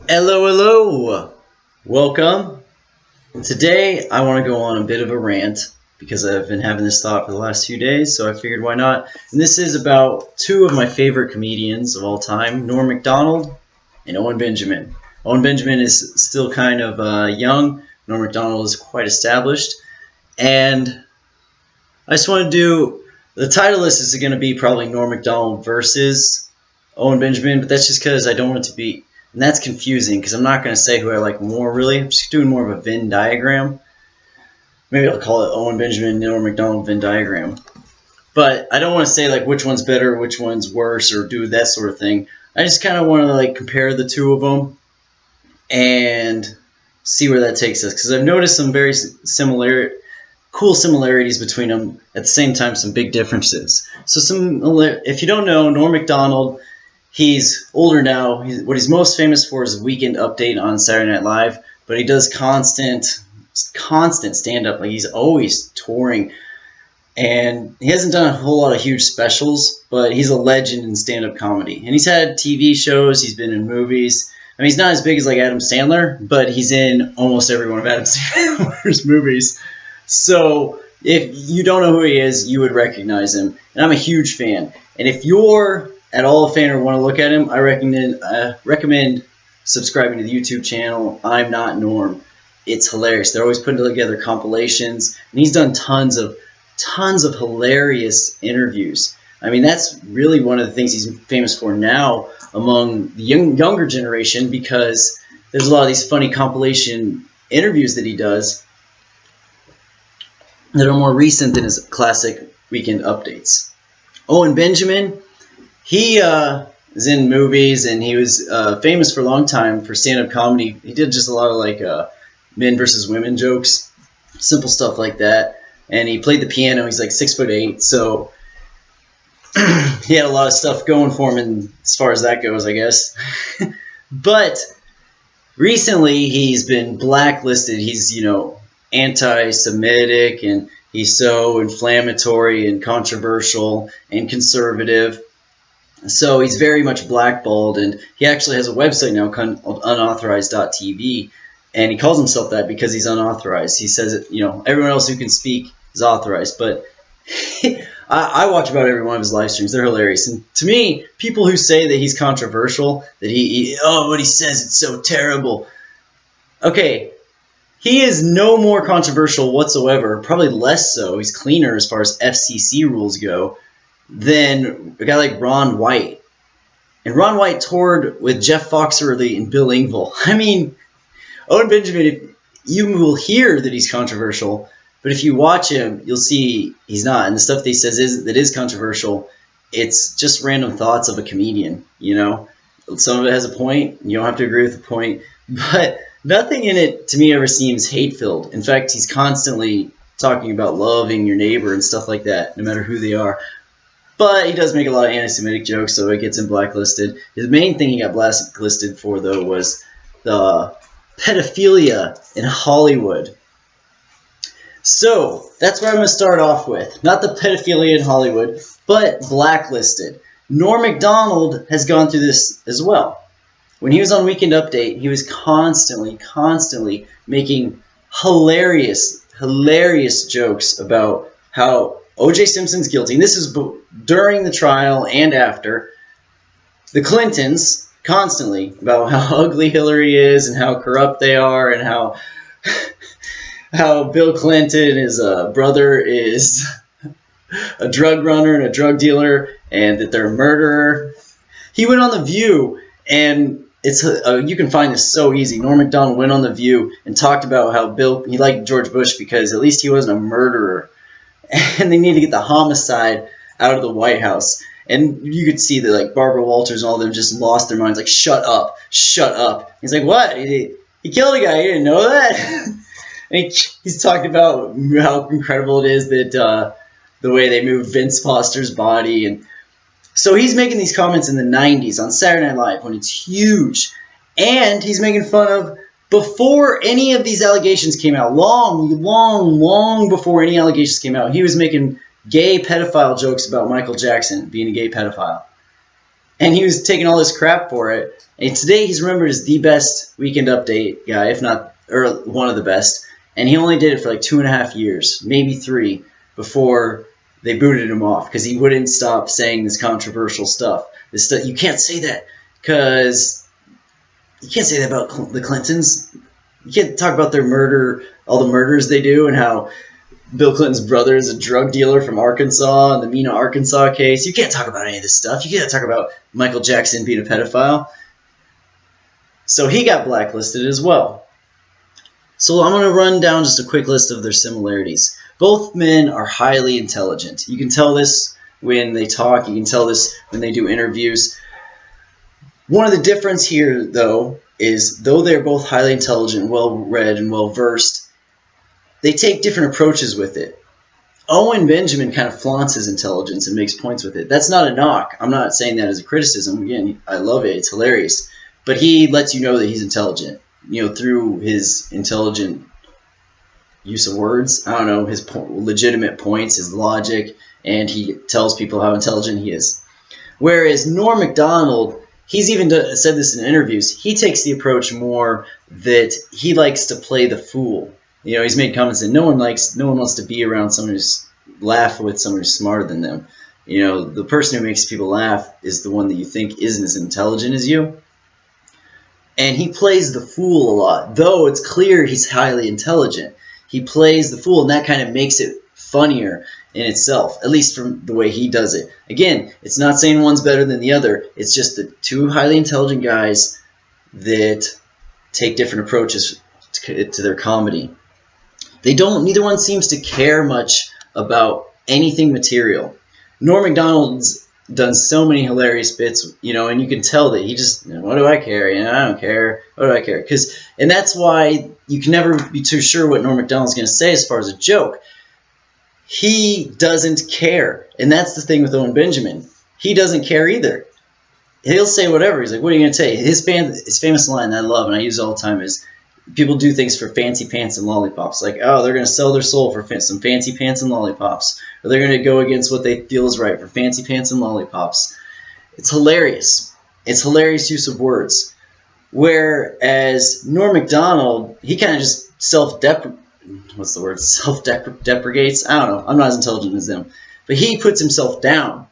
Hello, hello. Welcome. Today, I want to go on a bit of a rant because I've been having this thought for the last few days, so I figured why not. And this is about two of my favorite comedians of all time, Norm Macdonald and Owen Benjamin. Owen Benjamin is still kind of young. Norm Macdonald is quite established. And I just want to do the title list is going to be probably Norm Macdonald versus Owen Benjamin, but that's just because I don't want it to be, and that's confusing because I'm not going to say who I like more really. I'm just doing more of a Venn diagram. Maybe I'll call it Owen Benjamin, Norm Macdonald Venn diagram. But I don't want to say like which one's better, which one's worse, or do that sort of thing. I just kind of want to like compare the two of them and see where that takes us because I've noticed some very similar cool similarities between them. At the same time, some big differences. So, if you don't know, Norm Macdonald, he's older now. What he's most famous for is a Weekend Update on Saturday Night Live, but he does constant stand-up. Like he's always touring, and he hasn't done a whole lot of huge specials, but he's a legend in stand-up comedy. And he's had TV shows. He's been in movies. I mean, he's not as big as like Adam Sandler, but he's in almost every one of Adam Sandler's movies. So if you don't know who he is, you would recognize him. And I'm a huge fan. And if you're at all a fan or want to look at him, I recommend subscribing to the YouTube channel, I'm Not Norm. It's hilarious. They're always putting together compilations. And he's done tons of hilarious interviews. I mean, that's really one of the things he's famous for now among the younger generation because there's a lot of these funny compilation interviews that he does that are more recent than his classic Weekend Updates. Owen Benjamin, he is in movies and he was famous for a long time for stand-up comedy. He did just a lot of like men versus women jokes, simple stuff like that. And he played the piano. He's like 6'8", so he had a lot of stuff going for him and as far as that goes, I guess. But recently he's been blacklisted. He's, anti-Semitic and he's so inflammatory and controversial and conservative. So he's very much blackballed, and he actually has a website now called unauthorized.tv, and he calls himself that because he's unauthorized. He says, everyone else who can speak is authorized, but I watch about every one of his live streams. They're hilarious. And to me, people who say that he's controversial, that what he says, it's so terrible. Okay, he is no more controversial whatsoever, probably less so. He's cleaner as far as FCC rules go than a guy like Ron White. And Ron White toured with Jeff Foxworthy and Bill Engvall. I mean, Owen Benjamin, you will hear that he's controversial, but if you watch him, you'll see he's not. And the stuff that he says that is controversial, it's just random thoughts of a comedian, Some of it has a point. You don't have to agree with the point. But nothing in it, to me, ever seems hate-filled. In fact, he's constantly talking about loving your neighbor and stuff like that, no matter who they are. But he does make a lot of anti-Semitic jokes, so it gets him blacklisted. His main thing he got blacklisted for, though, was the pedophilia in Hollywood. So that's where I'm going to start off with. Not the pedophilia in Hollywood, but blacklisted. Norm Macdonald has gone through this as well. When he was on Weekend Update, he was constantly making hilarious jokes about how O.J. Simpson's guilty. And this is during the trial and after. The Clintons, constantly, about how ugly Hillary is and how corrupt they are and how Bill Clinton, his brother, is a drug runner and a drug dealer and that they're a murderer. He went on The View, and you can find this so easy. Norm Macdonald went on The View and talked about how he liked George Bush because at least he wasn't a murderer. And they need to get the homicide out of the White House. And you could see that like Barbara Walters and all of them just lost their minds. Like, shut up. He's like, what? He killed a guy. You didn't know that? And he's talked about how incredible it is that the way they moved Vince Foster's body. And so he's making these comments in the 90s on Saturday Night Live when it's huge. And he's making fun of, before any of these allegations came out, long before any allegations came out, he was making gay pedophile jokes about Michael Jackson being a gay pedophile. And he was taking all this crap for it. And today he's remembered as the best Weekend Update guy, if not, or one of the best. And he only did it for like 2.5 years, maybe 3, before they booted him off because he wouldn't stop saying this controversial stuff. This stuff, you can't say that because you can't say that about the Clintons. You can't talk about their murder, all the murders they do, and how Bill Clinton's brother is a drug dealer from Arkansas and the Mena, Arkansas case. You can't talk about any of this stuff. You can't talk about Michael Jackson being a pedophile. So he got blacklisted as well. So I'm going to run down just a quick list of their similarities. Both men are highly intelligent. You can tell this when they talk. You can tell this when they do interviews. One of the differences here, though, is though they're both highly intelligent, well-read, and well-versed, they take different approaches with it. Owen Benjamin kind of flaunts his intelligence and makes points with it. That's not a knock. I'm not saying that as a criticism. Again, I love it. It's hilarious. But he lets you know that he's intelligent, through his intelligent use of words. I don't know, his legitimate points, his logic, and he tells people how intelligent he is. Whereas Norm Macdonald, he's even said this in interviews, he takes the approach more that he likes to play the fool. He's made comments that no one wants to be around someone who's laugh with someone who's smarter than them. The person who makes people laugh is the one that you think isn't as intelligent as you. And he plays the fool a lot. Though it's clear he's highly intelligent, he plays the fool, and that kind of makes it funnier in itself, at least from the way he does it. Again, it's not saying one's better than the other. It's just the two highly intelligent guys that take different approaches to their comedy. Neither one seems to care much about anything material. Norm Macdonald's done so many hilarious bits, and you can tell that he just, what do I care? I don't care. What do I care? And that's why you can never be too sure what Norm Macdonald's going to say as far as a joke. He doesn't care. And that's the thing with Owen Benjamin. He doesn't care either. He'll say whatever. He's like, what are you going to say? His famous line that I love and I use all the time is, people do things for fancy pants and lollipops. Like, oh, they're going to sell their soul for some fancy pants and lollipops. Or they're going to go against what they feel is right for fancy pants and lollipops. It's hilarious. It's hilarious use of words. Whereas Norm Macdonald, he kind of just self-deprecates. I don't know. I'm not as intelligent as them. But he puts himself down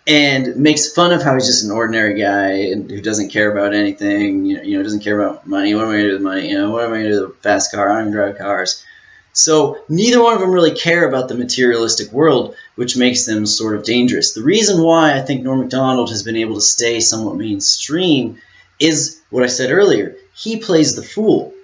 and makes fun of how he's just an ordinary guy who doesn't care about anything, doesn't care about money. What am I going to do with money? What am I going to do with a fast car? I don't even drive cars. So neither one of them really care about the materialistic world, which makes them sort of dangerous. The reason why I think Norm Macdonald has been able to stay somewhat mainstream is what I said earlier. He plays the fool.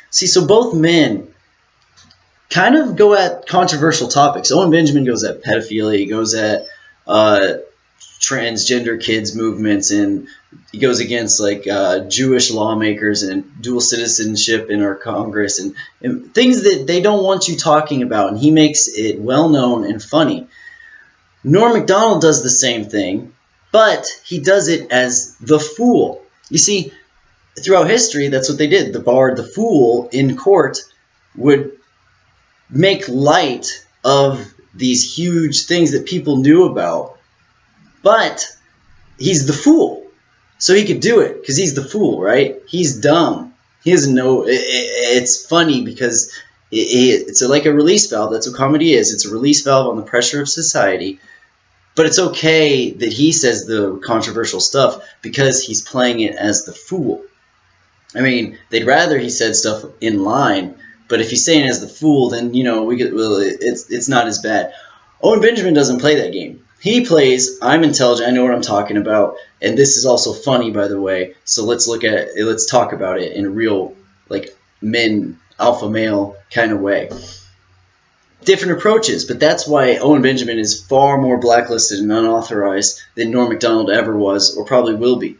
See, so both men kind of go at controversial topics. Owen Benjamin goes at pedophilia. He goes at transgender kids movements, and he goes against Jewish lawmakers and dual citizenship in our Congress and things that they don't want you talking about, and he makes it well known and funny. Norm Macdonald does the same thing, but he does it as the fool. You see, throughout history, that's what they did. The fool in court would make light of these huge things that people knew about. But he's the fool. So he could do it because he's the fool, right? He's dumb. He doesn't know. It's funny because it's like a release valve. That's what comedy is. It's a release valve on the pressure of society. But it's okay that he says the controversial stuff because he's playing it as the fool. I mean, they'd rather he said stuff in line. But if he's saying it as the fool, then, it's not as bad. Owen Benjamin doesn't play that game. He plays, I'm intelligent, I know what I'm talking about, and this is also funny, by the way, so let's talk about it in a real, alpha male kind of way. Different approaches, but that's why Owen Benjamin is far more blacklisted and unauthorized than Norm Macdonald ever was, or probably will be.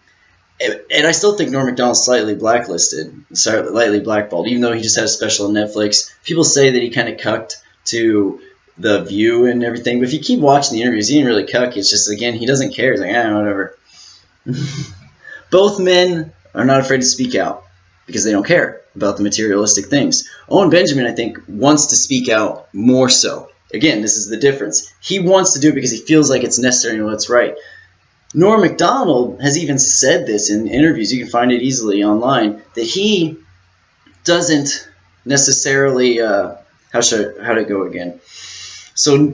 And I still think Norm Macdonald's slightly blacklisted, slightly blackballed, even though he just had a special on Netflix. People say that he kind of cucked to The View and everything, but if you keep watching the interviews, he didn't really cuck. It's just, again, he doesn't care. He's like, whatever. Both men are not afraid to speak out because they don't care about the materialistic things. Owen Benjamin, I think, wants to speak out more so. Again, this is the difference. He wants to do it because he feels like it's necessary and what's right. Norm Macdonald has even said this in interviews. You can find it easily online, that he doesn't necessarily how to go again. So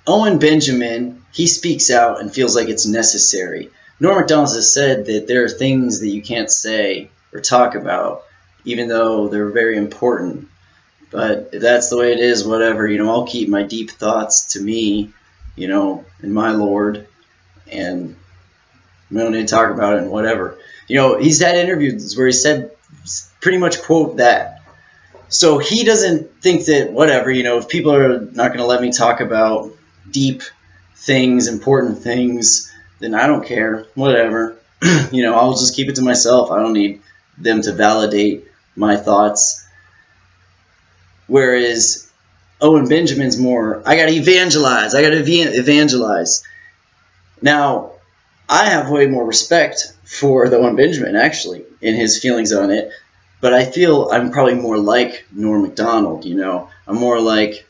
Owen Benjamin, he speaks out and feels like it's necessary. Norm Macdonald has said that there are things that you can't say or talk about, even though they're very important. But if that's the way it is, whatever, I'll keep my deep thoughts to me, and my Lord, and we don't need to talk about it and whatever. He's had interviews where he said pretty much quote that. So he doesn't think that whatever, if people are not going to let me talk about deep things, important things, then I don't care, whatever. I'll just keep it to myself. I don't need them to validate my thoughts. Whereas Owen Benjamin's more, I got to evangelize. Now, I have way more respect for the Owen Benjamin, actually, in his feelings on it. But I feel I'm probably more like Norm Macdonald, I'm more like,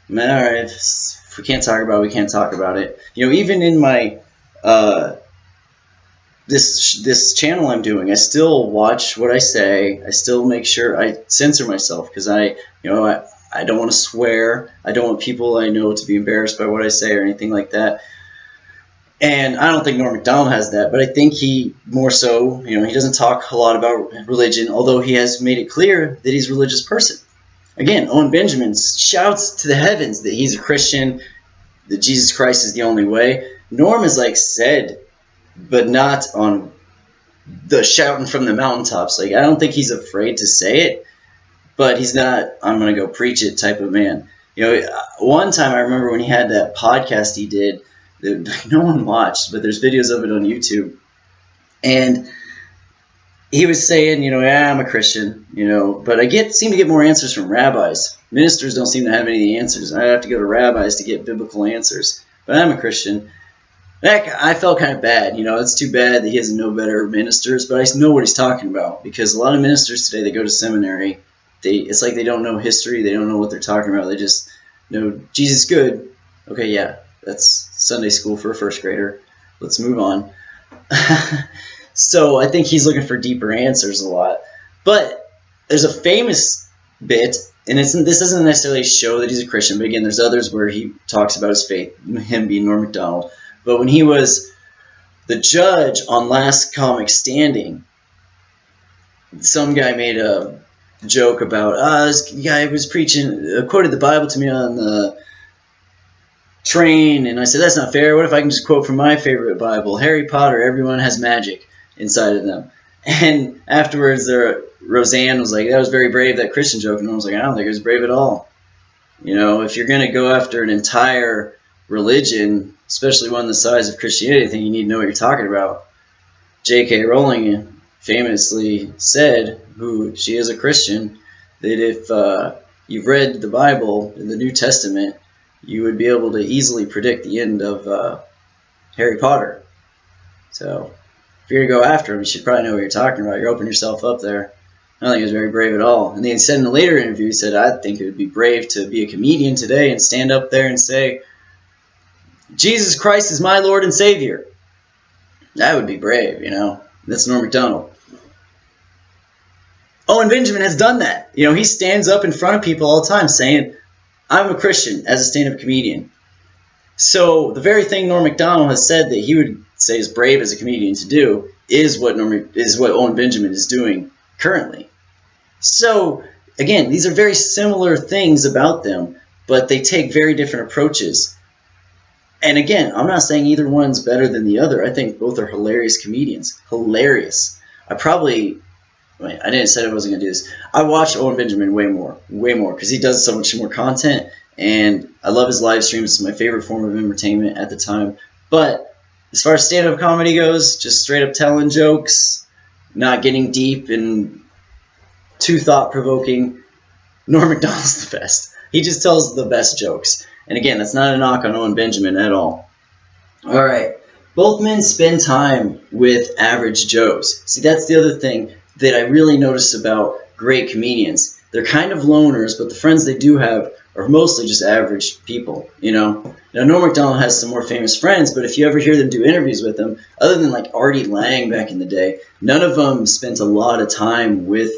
man, all right, if we can't talk about it, we can't talk about it. Even in my this channel I'm doing, I still watch what I say. I still make sure I censor myself because I don't want to swear. I don't want people I know to be embarrassed by what I say or anything like that. And I don't think Norm Macdonald has that, but I think he more so, he doesn't talk a lot about religion, although he has made it clear that he's a religious person. Again, Owen Benjamin shouts to the heavens that he's a Christian, that Jesus Christ is the only way. Norm is said, but not on the shouting from the mountaintops. I don't think he's afraid to say it, but he's not, I'm going to go preach it type of man. One time I remember when he had that podcast he did, that no one watched, but there's videos of it on YouTube. And he was saying, I'm a Christian, but I seem to get more answers from rabbis. Ministers don't seem to have any of the answers. I have to go to rabbis to get biblical answers. But I'm a Christian. Heck, I felt kind of bad. It's too bad that he doesn't know better ministers, but I know what he's talking about because a lot of ministers today, they go to seminary. It's like they don't know history. They don't know what they're talking about. They just know Jesus is good. Okay, yeah. That's Sunday school for a first grader. Let's move on. So I think he's looking for deeper answers a lot. But there's a famous bit, and this doesn't necessarily show that he's a Christian, but again, there's others where he talks about his faith, him being Norm Macdonald. But when he was the judge on Last Comic Standing, some guy made a joke about, this guy was preaching, quoted the Bible to me on the train, and I said, that's not fair. What if I can just quote from my favorite Bible, Harry Potter, everyone has magic inside of them. And afterwards, Roseanne was like, that was very brave, that Christian joke. And I was like, I don't think it was brave at all. If you're going to go after an entire religion, especially one the size of Christianity, I think you need to know what you're talking about. J.K. Rowling famously said, she is a Christian, that if you've read the Bible in the New Testament, you would be able to easily predict the end of Harry Potter. So if you're going to go after him, you should probably know what you're talking about. You're opening yourself up there. I don't think it was very brave at all. And then he said in a later interview, he said, I think it would be brave to be a comedian today and stand up there and say, Jesus Christ is my Lord and Savior. That would be brave, That's Norm Macdonald. Owen Benjamin has done that. He stands up in front of people all the time saying, I'm a Christian as a stand-up comedian. So the very thing Norm Macdonald has said that he would say is brave as a comedian to do is what Owen Benjamin is doing currently. So again, these are very similar things about them, but they take very different approaches. And again, I'm not saying either one's better than the other. I think both are hilarious comedians. Hilarious. I didn't say I wasn't going to do this. I watch Owen Benjamin way more, because he does so much more content, and I love his live streams. It's my favorite form of entertainment at the time. But as far as stand-up comedy goes, just straight up telling jokes, not getting deep and too thought-provoking, Norm Macdonald's the best. He just tells the best jokes. And again, that's not a knock on Owen Benjamin at all. All right. Both men spend time with average Joes. See, that's the other thing that I really notice about great comedians. They're kind of loners, but the friends they do have are mostly just average people, you know. Now, Norm Macdonald has some more famous friends, but if you ever hear them do interviews with him, other than like Artie Lang back in the day, none of them spent a lot of time with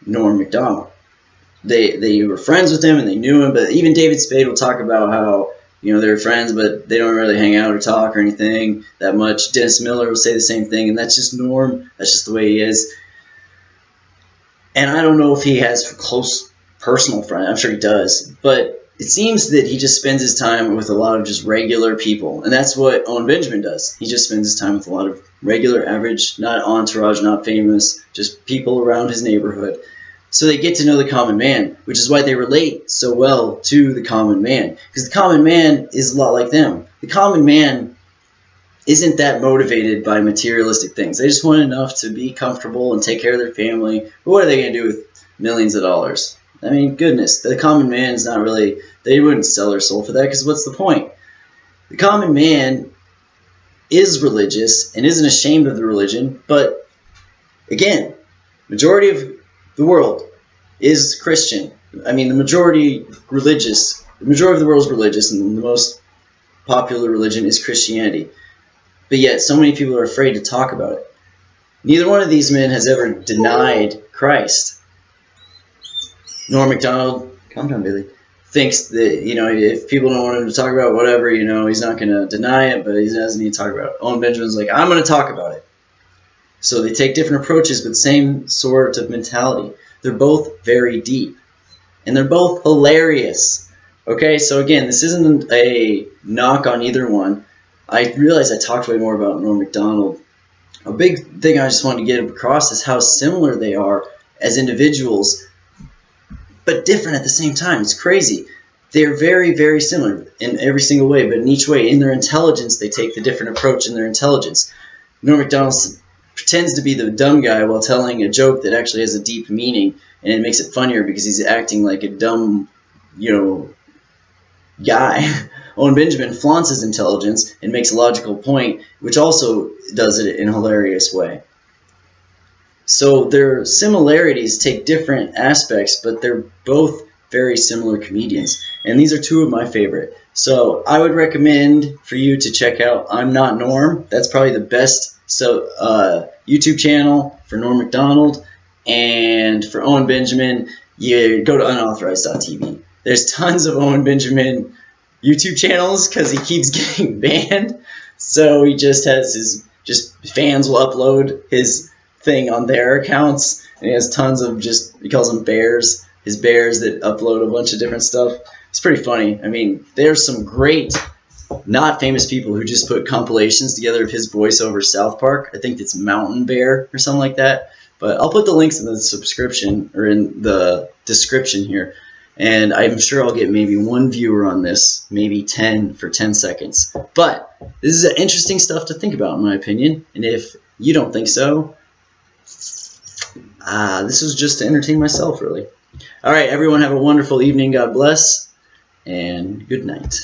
Norm Macdonald. They were friends with him and they knew him, but even David Spade will talk about how, you know, they were friends, but they don't really hang out or talk or anything that much. Dennis Miller will say the same thing, and that's just Norm. That's just the way he is. And I don't know if he has close personal friends. I'm sure he does, but it seems that he just spends his time with a lot of just regular people, and that's what Owen Benjamin does. He just spends his time with a lot of regular, average, not entourage, not famous, just people around his neighborhood. So they get to know the common man, which is why they relate so well to the common man, because the common man is a lot like them. The common man isn't that motivated by materialistic things. They just want enough to be comfortable and take care of their family. But what are they going to do with millions of dollars? I mean, goodness, the common man is not really, they wouldn't sell their soul for that, because what's the point? The common man is religious and isn't ashamed of the religion, but again, majority of the world is Christian. I mean, the majority of the world is religious, and the most popular religion is Christianity. But yet, so many people are afraid to talk about it. Neither one of these men has ever denied Christ. Norm Macdonald, calm down, Billy, thinks that, you know, if people don't want him to talk about whatever, you know, he's not going to deny it, but he doesn't need to talk about it. Owen Benjamin's like, I'm going to talk about it. So they take different approaches, but same sort of mentality. They're both very deep, and they're both hilarious. Okay, so again, this isn't a knock on either one. I realize I talked way more about Norm Macdonald. A big thing I just wanted to get across is how similar they are as individuals, but different at the same time. It's crazy. They're very, very similar in every single way, but in each way, in their intelligence, they take the different approach in their intelligence. Norm Macdonald pretends to be the dumb guy while telling a joke that actually has a deep meaning, and it makes it funnier because he's acting like a dumb, you know, guy. Owen Benjamin flaunts his intelligence and makes a logical point, which also does it in a hilarious way. So their similarities take different aspects, but they're both very similar comedians. And these are two of my favorite. So I would recommend for you to check out I'm Not Norm. That's probably the best YouTube channel for Norm Macdonald. And for Owen Benjamin, you go to unauthorized.tv. There's tons of Owen Benjamin YouTube channels because he keeps getting banned. So he just has fans will upload his thing on their accounts, and he has tons of he calls them bears, his bears that upload a bunch of different stuff. It's pretty funny. I mean, there's some great not famous people who just put compilations together of his voice over South Park. I think it's Mountain Bear or something like that. But I'll put the links in the subscription or in the description here. And I'm sure I'll get maybe one viewer on this, maybe 10 for 10 seconds. But this is interesting stuff to think about, in my opinion. And if you don't think so, this was just to entertain myself, really. All right, everyone, have a wonderful evening. God bless, and good night.